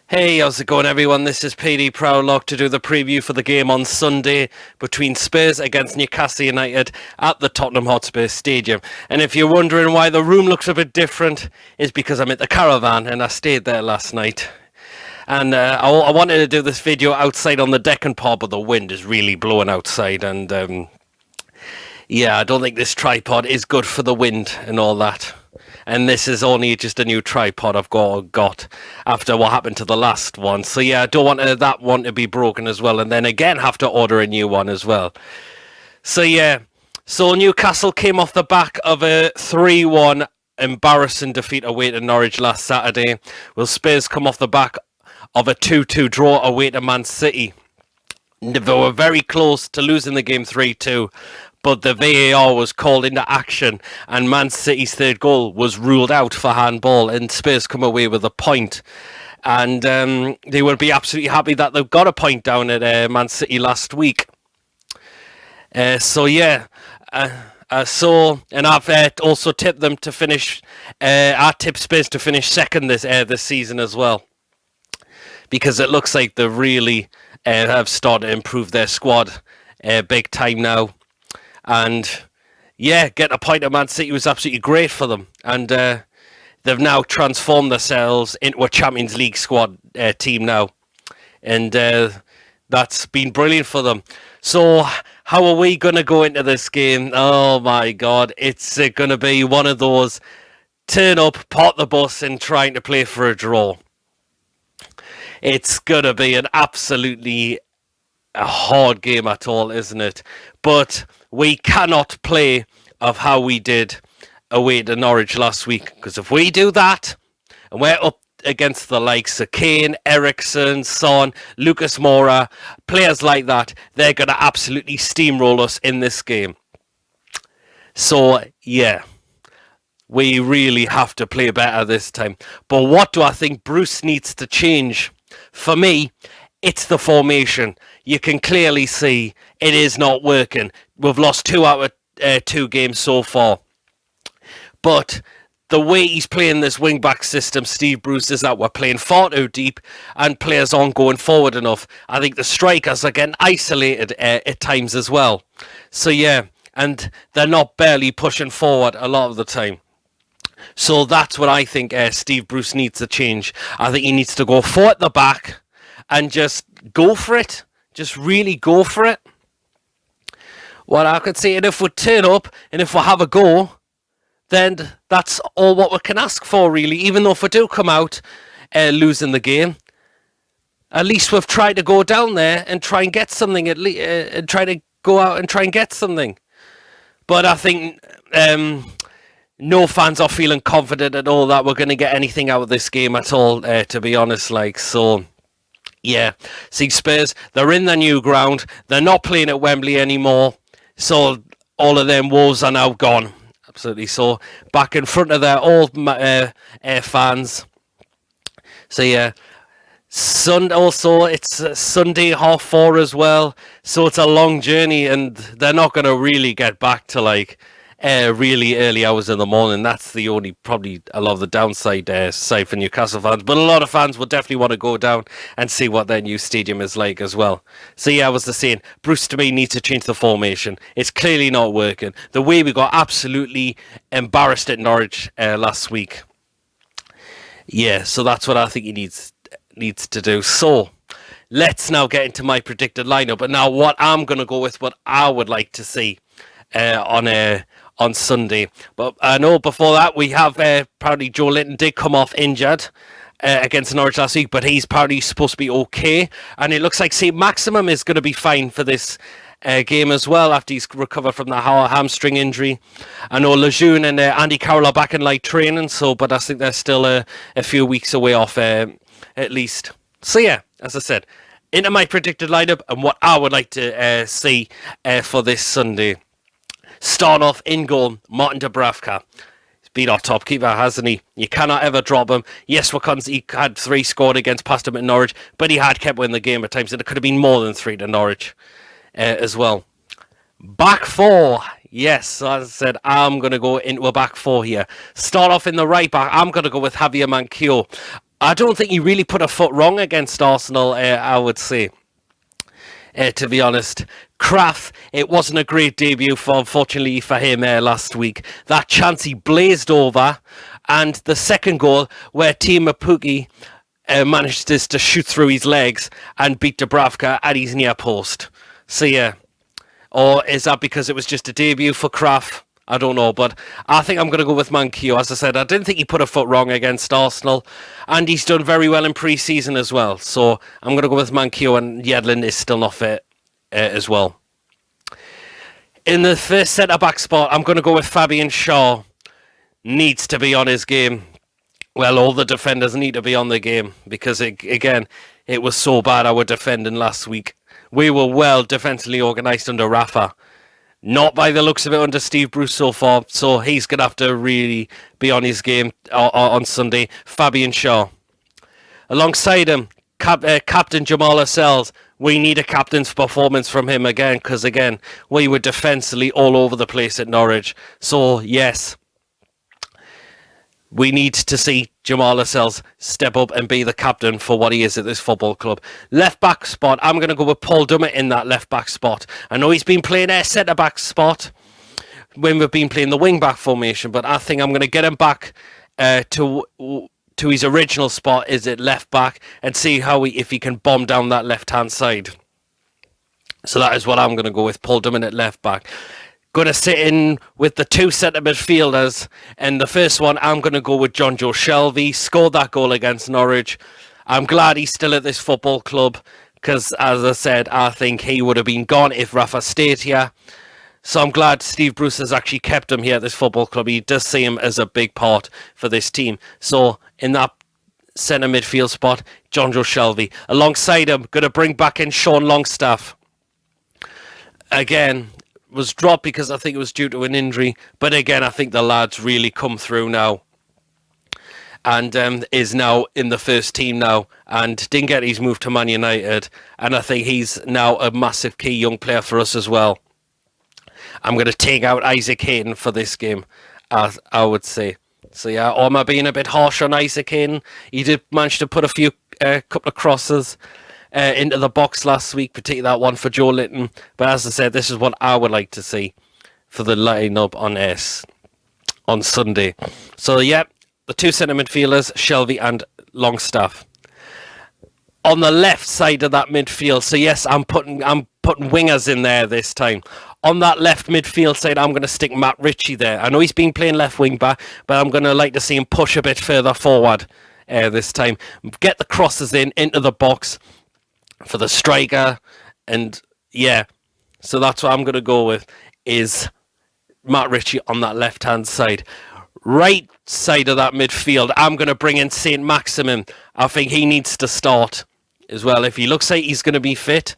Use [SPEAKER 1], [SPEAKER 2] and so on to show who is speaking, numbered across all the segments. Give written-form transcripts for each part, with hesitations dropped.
[SPEAKER 1] Hey, how's it going, everyone? This is PD Proudlock to do the preview for the game on Sunday between Spurs against Newcastle United at the Tottenham Hotspur Stadium. And if you're wondering why the room looks a bit different, it's because I'm at the Caravan and I stayed there last night. And I wanted to do this video outside on the deck and pod, but the wind is really blowing outside. And yeah, I don't think this tripod is good for the wind and all that. And this is only just a new tripod I've got after what happened to the last one. So yeah, I don't want that one to be broken as well. And then again, have to order a new one as well. So yeah, so Newcastle came off the back of a 3-1 embarrassing defeat away to Norwich last Saturday. Will Spurs come off the back of a 2-2 draw away to Man City? They were very close to losing the game 3-2. But the VAR was called into action and Man City's third goal was ruled out for handball and Spurs come away with a point. And they will be absolutely happy that they've got a point down at Man City last week. So yeah, and I've also tipped them to finish, I tipped Spurs to finish second this season as well. Because it looks like they really have started to improve their squad big time now. And yeah, getting a point at Man City was absolutely great for them. And they've now transformed themselves into a Champions League squad team now. And that's been brilliant for them. So how are we going to go into this game? Oh my God, it's going to be one of those turn up, pot the bus and trying to play for a draw. It's going to be an absolutely hard game at all, isn't it? But we cannot play of how we did away to Norwich last week. Because if we do that, and we're up against the likes of Kane, Eriksen, Son, Lucas Moura, players like that, they're going to absolutely steamroll us in this game. So, yeah, we really have to play better this time. But what do I think Bruce needs to change? For me, it's the formation. You can clearly see it is not working. We've lost 2 out of 2 games so far. But the way he's playing this wing-back system, Steve Bruce, is that we're playing far too deep and players aren't going forward enough. I think the strikers are getting isolated at times as well. So yeah, and they're not barely pushing forward a lot of the time. So that's what I think Steve Bruce needs to change. I think he needs to go 4 at the back and just go for it. Just really go for it. Well, I could say, and if we turn up and if we have a go, then that's all what we can ask for, really. Even though if we do come out losing the game, at least we've tried to go down there and try and get something. And try to go out and try and get something. But I think no fans are feeling confident at all that we're going to get anything out of this game at all, to be honest. So, yeah. See, Spurs, they're in the new ground. They're not playing at Wembley anymore. So all of them woes are now gone. Absolutely. So back in front of their old fans. So, yeah. Also, it's Sunday 4:30 as well. So it's a long journey and they're not going to really get back to really early hours in the morning. That's the only, probably a lot of the downside side for Newcastle fans. But a lot of fans will definitely want to go down and see what their new stadium is like as well. So yeah, I was just saying, Bruce to me needs to change the formation. It's clearly not working. The way we got absolutely embarrassed at Norwich last week. Yeah, so that's what I think he needs to do. So let's now get into my predicted lineup. But now what I'm going to go with, what I would like to see on Sunday. But I know before that we have apparently Joe Linton did come off injured against Norwich last week, but he's apparently supposed to be okay. And it looks like Saint-Maximin is going to be fine for this game as well after he's recovered from the hamstring injury. I know Lejeune and Andy Carroll are back in light training, but I think they're still a few weeks away off at least. So yeah, as I said, into my predicted lineup and what I would like to see for this Sunday. Start off in goal, Martin Dubravka. He's been our top keeper, hasn't he? You cannot ever drop him. Yes, he had 3 scored against past him at Norwich, but he had kept winning the game at times, and it could have been more than 3 to Norwich as well. Back 4. Yes, as I said, I'm going to go into a back 4 here. Start off in the right back. I'm going to go with Javier Manquillo. I don't think he really put a foot wrong against Arsenal, I would say. To be honest, Kraft, it wasn't a great debut, unfortunately for him last week. That chance he blazed over, and the second goal where Team Mapuki managed to shoot through his legs and beat Dubravka at his near post. So yeah, or is that because it was just a debut for Kraft? I don't know, but I think I'm going to go with Manquillo. As I said, I didn't think he put a foot wrong against Arsenal, and he's done very well in pre-season as well. So I'm going to go with Manquillo, and Yedlin is still not fit as well. In the first centre-back spot, I'm going to go with Fabian Shaw. Needs to be on his game. Well, all the defenders need to be on the game because, it was so bad our defending last week. We were well defensively organised under Rafa. Not by the looks of it under Steve Bruce so far, so he's going to have to really be on his game on Sunday. Fabian Shaw. Alongside him, Captain Jamal Lascelles. We need a captain's performance from him again, because again, we were defensively all over the place at Norwich. So, yes, we need to see Jamal Lascelles step up and be the captain for what he is at this football club. Left back spot, I'm going to go with Paul Dummett in that left back spot. I know he's been playing a centre back spot when we've been playing the wing back formation, but I think I'm going to get him back to his original spot, is at left back, and see if he can bomb down that left hand side. So that is what I'm going to go with, Paul Dummett at left back. Going to sit in with the two centre midfielders, and the first one I'm going to go with John Joe Shelvey. Scored that goal against Norwich. I'm glad he's still at this football club because, as I said, I think he would have been gone if Rafa stayed here. So I'm glad Steve Bruce has actually kept him here at this football club. He does see him as a big part for this team. So in that centre midfield spot, John Joe Shelvey. Alongside him, going to bring back in Sean Longstaff. Again, was dropped because I think it was due to an injury. But again, I think the lad's really come through now. And is now in the first team now. And didn't get his move to Man United. And I think he's now a massive key young player for us as well. I'm going to take out Isaac Hayden for this game, I would say. So yeah, or am I being a bit harsh on Isaac Hayden? He did manage to put a couple of crosses into the box last week, particularly that one for Joe Linton. But as I said, this is what I would like to see for the lineup on Sunday. So yeah, the two centre midfielders, Shelvey and Longstaff. On the left side of that midfield, so yes, I'm putting wingers in there this time. On that left midfield side, I'm going to stick Matt Ritchie there. I know he's been playing left wing back, but I'm going to like to see him push a bit further forward this time. Get the crosses into the box for the striker. And yeah, so that's what I'm going to go with, is Matt Ritchie on that left-hand side. Right side of that midfield, I'm going to bring in Saint-Maximin. I think he needs to start as well. If he looks like he's going to be fit.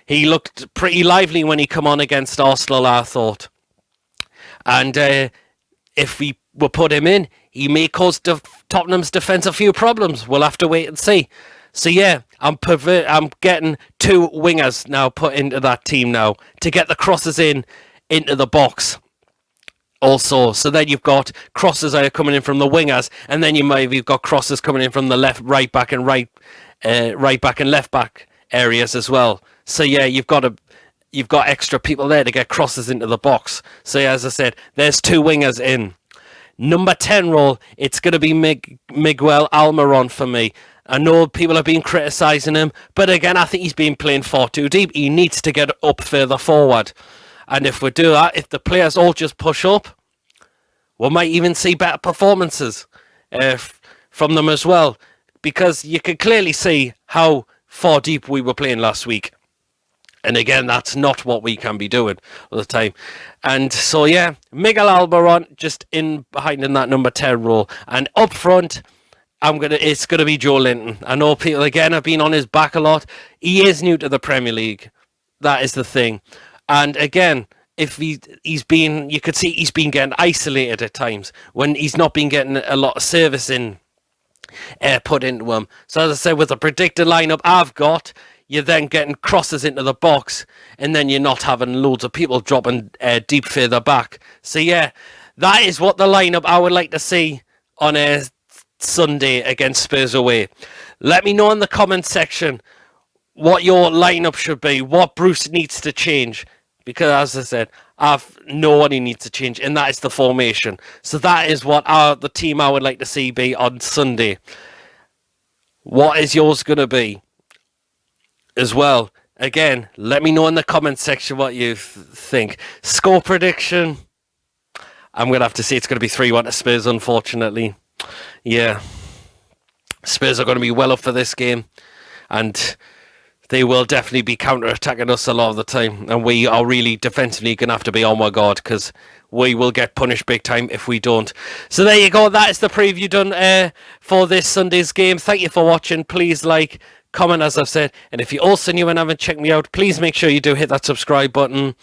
[SPEAKER 1] He looked pretty lively when he come on against Arsenal, I thought. And if we will put him in, he may cause Tottenham's defence a few problems. We'll have to wait and see. So yeah, I'm getting two wingers now put into that team now to get the crosses into the box. Also, so then you've got crosses that are coming in from the wingers, and then you've got crosses coming in from the right back and left back areas as well. So yeah, you've got extra people there to get crosses into the box. So yeah, as I said, there's two wingers in. Number 10 role, it's going to be Miguel Almiron for me. I know people have been criticising him, but again, I think he's been playing far too deep. He needs to get up further forward. And if we do that, if the players all just push up, we might even see better performances from them as well. Because you can clearly see how far deep we were playing last week. And again, that's not what we can be doing all the time. And so, yeah, Miguel Almiron just in behind in that number 10 role. And up front, it's going to be Joe Linton. I know people, again, have been on his back a lot. He is new to the Premier League. That is the thing. And again, if you could see he's been getting isolated at times when he's not been getting a lot of service put into him. So as I said, with the predicted lineup I've got, you're then getting crosses into the box, and then you're not having loads of people dropping deep further back. So yeah, that is what the lineup I would like to see on Sunday against Spurs away. Let me know in the comment section what your lineup should be, what Bruce needs to change. Because, as I said, no one needs to change, and that is the formation. So that is what the team I would like to see be on Sunday. What is yours going to be? As well, again, let me know in the comment section what you think. Score prediction. I'm going to have to say it's going to be 3-1 to Spurs, unfortunately. Yeah. Spurs are going to be well up for this game. And they will definitely be counter-attacking us a lot of the time. And we are really defensively going to have to be on our guard, because we will get punished big time if we don't. So there you go. That is the preview done for this Sunday's game. Thank you for watching. Please like, comment, as I've said. And if you're also new and haven't checked me out, please make sure you do hit that subscribe button.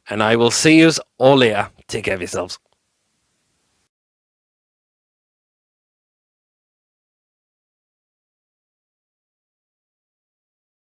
[SPEAKER 1] And I will see you all later. Take care of yourselves.